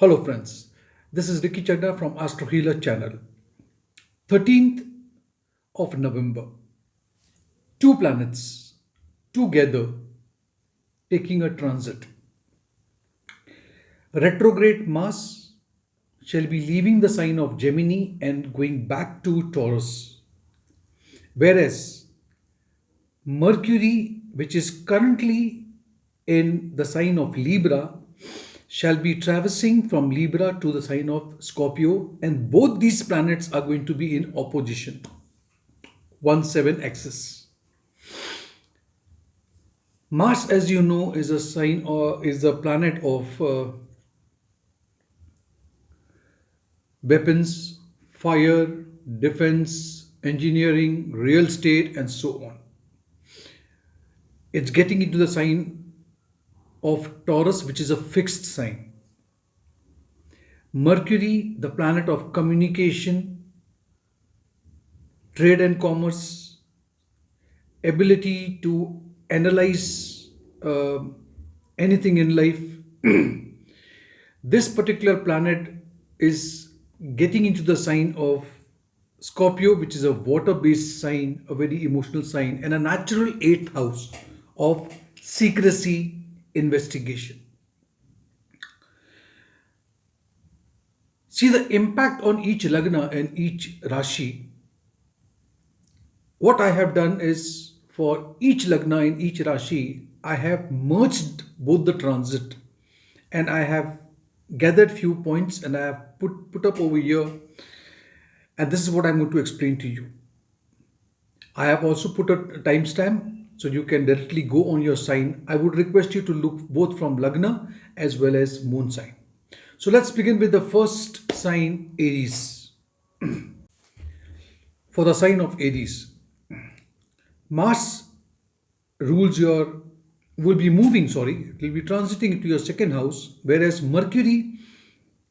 Hello friends, this is Ricky Chadda from Astro Healer channel. 13th of November, two planets together taking a transit. Retrograde Mars shall be leaving the sign of Gemini and going back to Taurus, whereas Mercury, which is currently in the sign of Libra, shall be traversing from Libra to the sign of Scorpio, and both these planets are going to be in opposition, 1/7 axis. Mars, as you know, is a sign or is a planet of weapons, fire, defense, engineering, real estate, and so on. It's getting into the sign of Taurus, which is a fixed sign. Mercury, the planet of communication, trade and commerce, ability to analyze anything in life. This particular planet is getting into the sign of Scorpio, which is a water based sign, a very emotional sign, and a natural eighth house of secrecy, investigation. See the impact on each lagna and each rashi. What I have done is for each lagna in each rashi, I have merged both the transit and I have gathered few points and I have put up over here, and this is what I'm going to explain to you. I have also put a timestamp so you can directly go on your sign. I would request you to look both from lagna as well as moon sign. So let's begin with the first sign, Aries. For the sign of Aries, Mars rules your will be moving, sorry, it will be transiting into your second house, whereas Mercury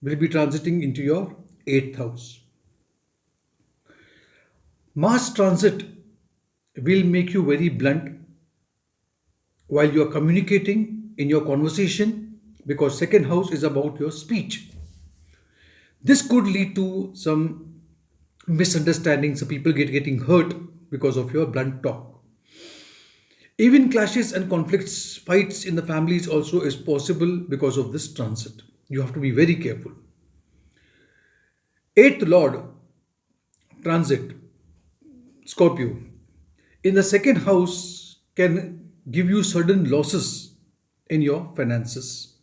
will be transiting into your eighth house. Mars transit will make you very blunt while you are communicating in your conversation, because second house is about your speech. This could lead to some misunderstandings, so people getting hurt because of your blunt talk. Even clashes and conflicts, fights in the families also is possible because of this transit. You have to be very careful. Eighth Lord transit, Scorpio, in the second house can give you sudden losses in your finances.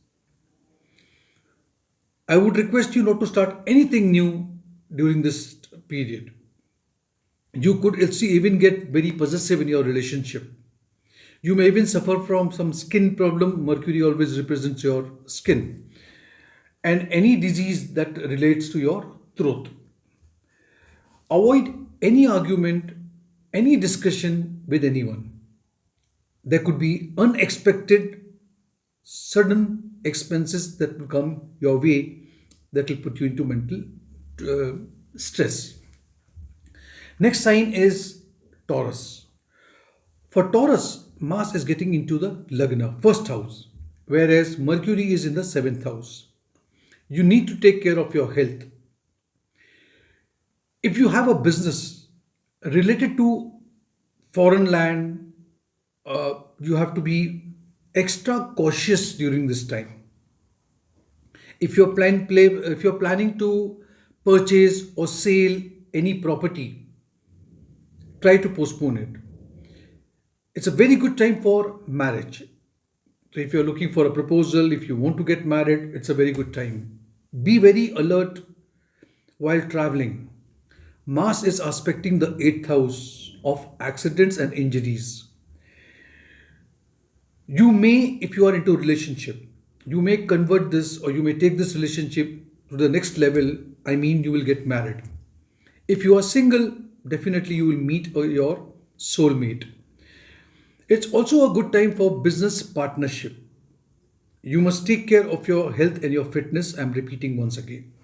I would request you not to start anything new during this period. You could even get very possessive in your relationship. You may even suffer from some skin problem. Mercury always represents your skin and any disease that relates to your throat. Avoid any argument, any discussion with anyone. There could be unexpected, sudden expenses that will come your way that will put you into mental stress. Next sign is Taurus. For Taurus, Mars is getting into the Lagna, first house, whereas Mercury is in the seventh house. You need to take care of your health. If you have a business related to foreign land, you have to be extra cautious during this time. If you're planning to purchase or sell any property, try to postpone it. It's a very good time for marriage. So if you're looking for a proposal, if you want to get married, it's a very good time. Be very alert while traveling. Mars is aspecting the eighth house of accidents and injuries. You may, if you are into a relationship, you may convert this or you may take this relationship to the next level. I mean, you will get married. If you are single, definitely you will meet your soulmate. It's also a good time for business partnership. You must take care of your health and your fitness. I'm repeating once again.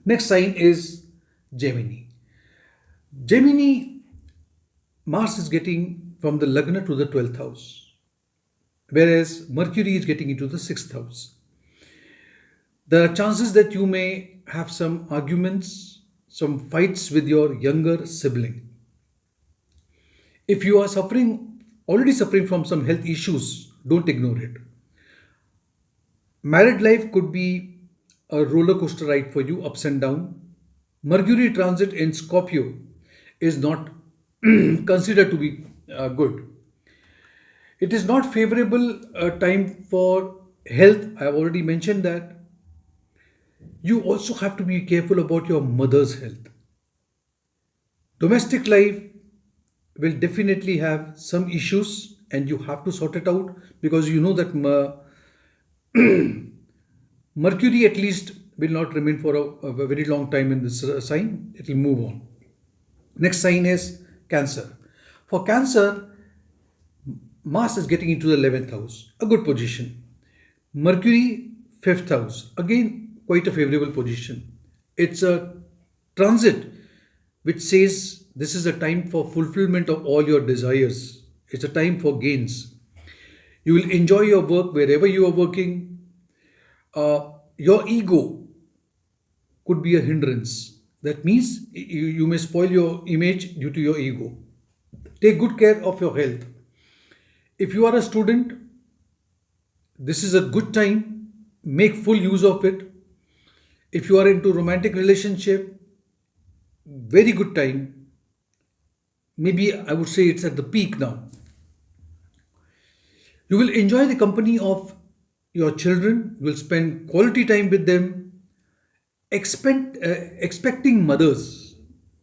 Next sign is Gemini. Gemini, Mars is getting from the Lagna to the 12th house, whereas Mercury is getting into the 6th house. There are chances that you may have some arguments, some fights with your younger sibling. If you are already suffering from some health issues, don't ignore it. Married life could be a roller coaster ride for you, ups and down. Mercury transit in Scorpio is not considered to be good. It is not favorable time for health. I have already mentioned that. You also have to be careful about your mother's health. Domestic life will definitely have some issues and you have to sort it out because you know that Mercury at least will not remain for a very long time in this sign. It will move on. Next sign is Cancer. For Cancer, Mars is getting into the 11th house, a good position. Mercury, 5th house, again, quite a favorable position. It's a transit which says this is a time for fulfillment of all your desires. It's a time for gains. You will enjoy your work wherever you are working. Your ego could be a hindrance. That means you may spoil your image due to your ego. Take good care of your health. If you are a student, this is a good time. Make full use of it. If you are into romantic relationship, very good time. Maybe I would say it's at the peak now. You will enjoy the company of your children. You will spend quality time with them. Expecting mothers,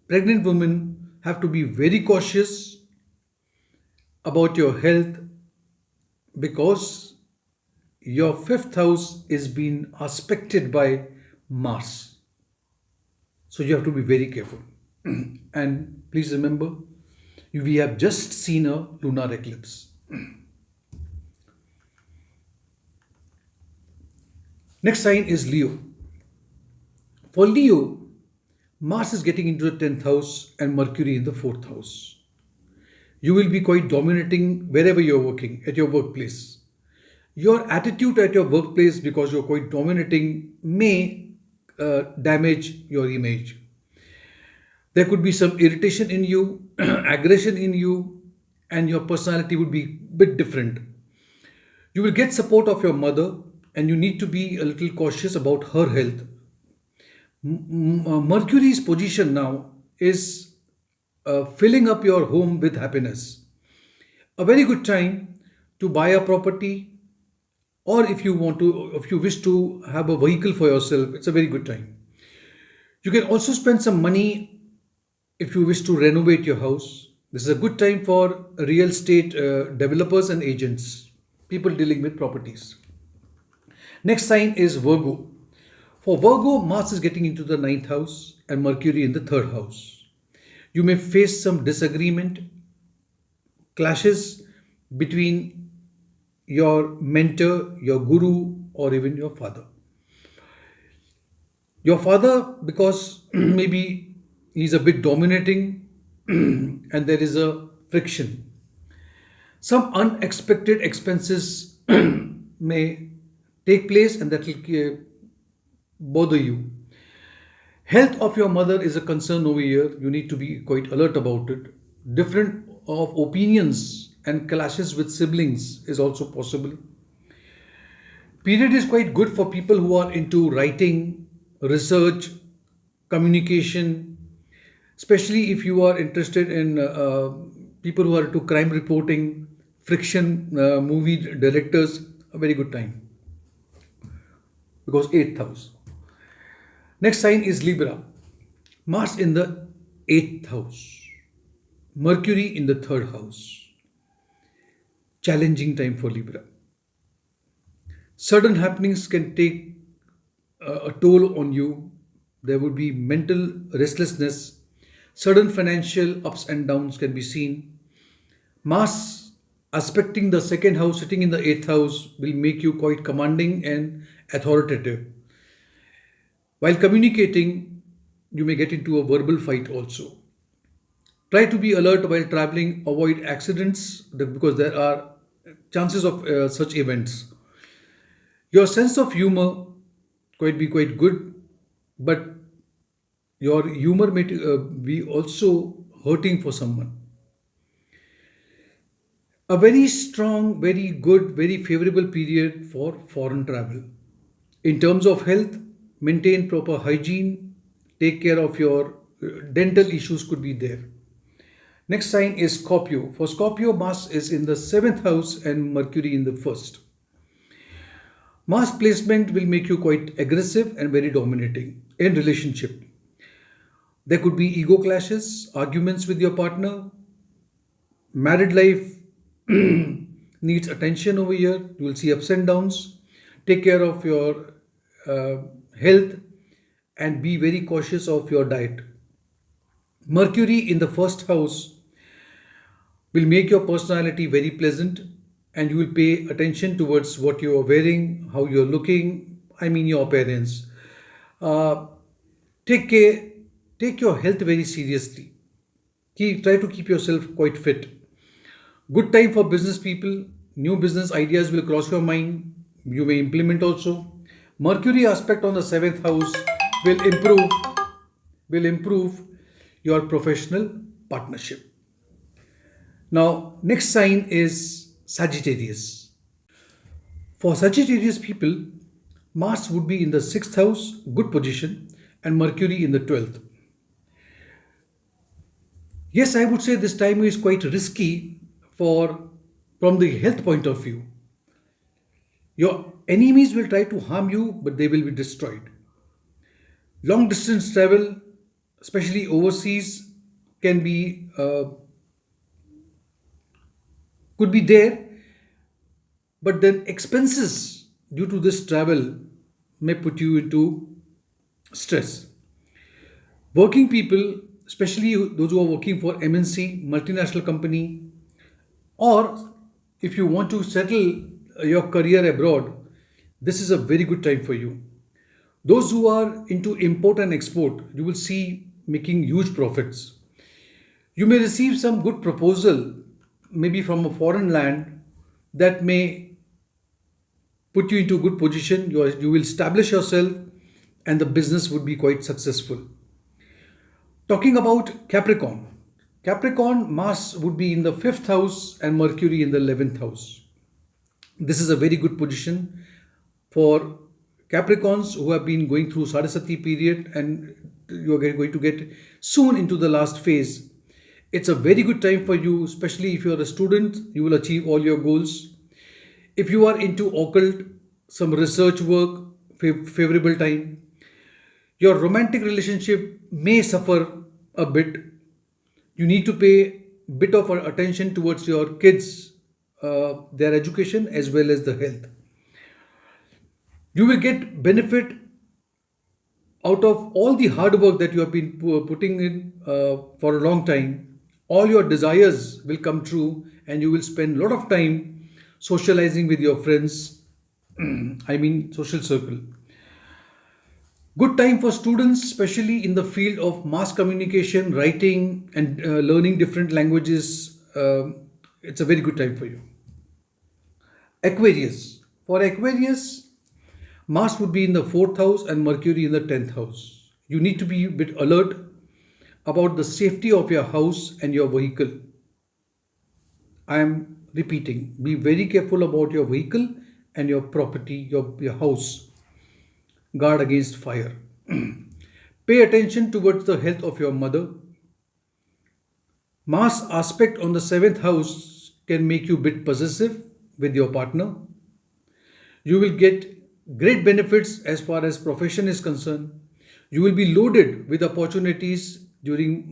pregnant women have to be very cautious about your health because your 5th house is being aspected by Mars. So you have to be very careful. And please remember, we have just seen a lunar eclipse. Next sign is Leo. For Leo, Mars is getting into the 10th house and Mercury in the 4th house. You will be quite dominating wherever you're working, at your workplace. Your attitude at your workplace, because you're quite dominating, may damage your image. There could be some irritation in you, aggression in you, and your personality would be a bit different. You will get support of your mother, and you need to be a little cautious about her health. Mercury's position now is filling up your home with happiness. A very good time to buy a property, or if you wish to have a vehicle for yourself, it's a very good time. You can also spend some money if you wish to renovate your house. This is a good time for real estate developers and agents, people dealing with properties. Next sign is Virgo. For Virgo, Mars is getting into the 9th house and Mercury in the 3rd house. You may face some disagreement, clashes between your mentor, your guru, or even your father. Your father, because maybe he's a bit dominating and there is a friction. Some unexpected expenses may take place and that will bother you. Health of your mother is a concern over here. You need to be quite alert about it. Different of opinions and clashes with siblings is also possible. Period is quite good for people who are into writing, research, communication, especially if you are interested in people who are into crime reporting, friction, movie directors, a very good time because 8th house. Next sign is Libra. Mars in the 8th house. Mercury in the 3rd house. Challenging time for Libra. Sudden happenings can take a toll on you. There would be mental restlessness. Sudden financial ups and downs can be seen. Mars aspecting the 2nd house, sitting in the 8th house, will make you quite commanding and authoritative. While communicating, you may get into a verbal fight also. Try to be alert while traveling, avoid accidents because there are chances of such events. Your sense of humor quite be quite good, but your humor may be also hurting for someone. A very strong, very good, very favorable period for foreign travel. In terms of health, maintain proper hygiene, take care of your dental issues could be there. Next sign is Scorpio. For Scorpio, Mars is in the seventh house and Mercury in the first. Mars placement will make you quite aggressive and very dominating in relationship. There could be ego clashes, arguments with your partner. Married life needs attention over here. You will see ups and downs. Take care of your uh, health and be very cautious of your diet. Mercury in the first house will make your personality very pleasant, and you will pay attention towards what you are wearing, how you are looking, I mean your appearance. Uh, take care, take your health very seriously. Try to keep yourself quite fit. Good time for business people. New business ideas will cross your mind. You may implement also. Mercury aspect on the seventh house will improve your professional partnership. Now, next sign is Sagittarius. For Sagittarius people, Mars would be in the sixth house, good position, and Mercury in the 12th. Yes, I would say this time is quite risky for from the health point of view. Your enemies will try to harm you, but they will be destroyed. Long distance travel, especially overseas, can be could be there, but then expenses due to this travel may put you into stress. Working people, especially those who are working for MNC, multinational company, or if you want to settle your career abroad, this is a very good time for you. Those who are into import and export, you will see making huge profits. You may receive some good proposal, maybe from a foreign land, that may put you into a good position. You will establish yourself, and the business would be quite successful. Talking about Capricorn, Capricorn Mars would be in the fifth house and Mercury in the 11th house. This is a very good position for Capricorns who have been going through Saraswati period, and you are going to get soon into the last phase. It's a very good time for you, especially if you are a student, you will achieve all your goals. If you are into occult, some research work, favorable time. Your romantic relationship may suffer a bit. You need to pay bit of attention towards your kids, their education as well as the health. You will get benefit out of all the hard work that you have been putting in for a long time. All your desires will come true, and you will spend a lot of time socializing with your friends. I mean, social circle. Good time for students, especially in the field of mass communication, writing, and learning different languages. It's a very good time for you. Aquarius. For Aquarius, Mars would be in the fourth house and Mercury in the 10th house. You need to be a bit alert about the safety of your house and your vehicle. I am repeating, be very careful about your vehicle and your property, your house. Guard against fire. Pay attention towards the health of your mother. Mars aspect on the seventh house can make you a bit possessive with your partner. You will get great benefits as far as profession is concerned. You will be loaded with opportunities during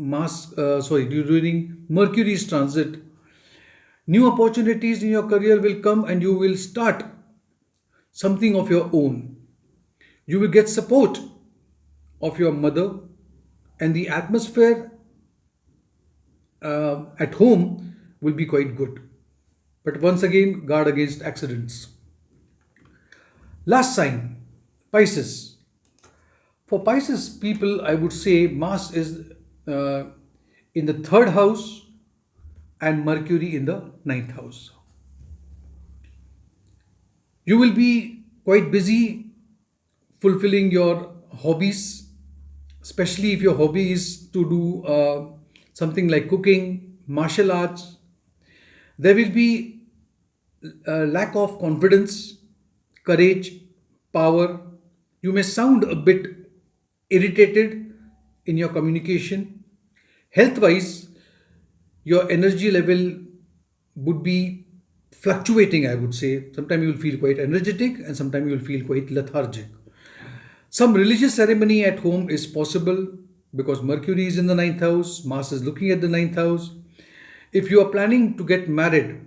Mercury's transit. New opportunities in your career will come, and you will start something of your own. You will get support of your mother, and the atmosphere at home will be quite good. But once again, guard against accidents. Last sign, Pisces. For Pisces people, I would say Mars is uh, in the third house and Mercury in the ninth house. You will be quite busy fulfilling your hobbies, especially if your hobby is to do something like cooking, martial arts. There will be a lack of confidence, courage, power. You may sound a bit irritated in your communication. Health wise, your energy level would be fluctuating, I would say. Sometimes you will feel quite energetic and sometimes you will feel quite lethargic. Some religious ceremony at home is possible because Mercury is in the ninth house, Mars is looking at the ninth house. If you are planning to get married,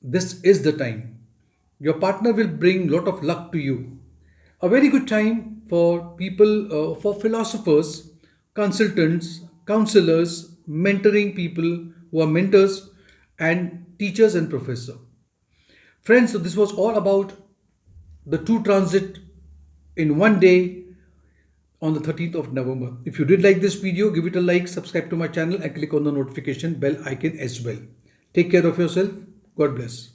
this is the time. Your partner will bring lot of luck to you. A very good time for people, for philosophers, consultants, counselors, mentoring people who are mentors, and teachers and professors. Friends, so this was all about the two transit in one day on the 13th of November. If you did like this video, give it a like, subscribe to my channel and click on the notification bell icon as well. Take care of yourself. God bless.